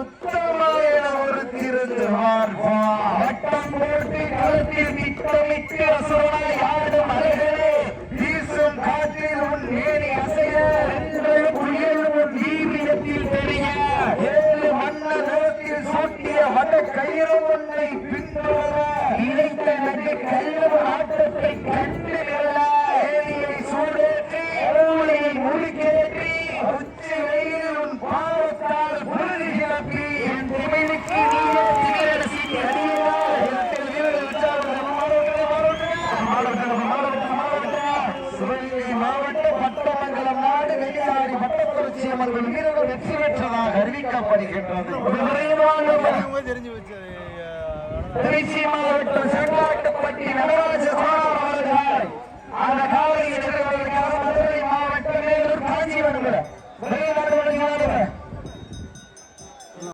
உத்தமமான ஒரு திருவார் வட்டம் போட்டு களத்தில் திட்டமிட்டு அசுரனாய் ஆடும் அலைகளே வீசும் காற்றில் உன் மேனி அசைய புயல் உன் வீரியத்தில் தெரிய ஏழு மன்னர் நிலத்தில் சூட்டிய வட கயிறு உன்னை பின்தொடர இணைத்த நகை கல்லவ ஆட்டத்தை கண்டு நிழல ஏரியை சூடேற்றி ஊழியை முழுக்கேற்றி உச்சி வெயில் உன் பாவத்தால் புழுதி கிளப்பி என் திமிழுக்கு நீயே திகழரசி அடியார் வீரர்கள் சிவகங்கை மாவட்டம் பட்டமங்கலம் நாடு வெளியாடி பட்டக்குறிச்சி அமர்வில் வீரர்கள் வெற்றி பெற்றதாக அறிவிக்கப்படுகின்றது. திருச்சி மாவட்டம் செங்காட்டுப்பட்டி நடராஜ சோழர் அவர்கள் அந்த காலையில் மதுரை மாவட்டம் மேலூர் காஞ்சிபுரம்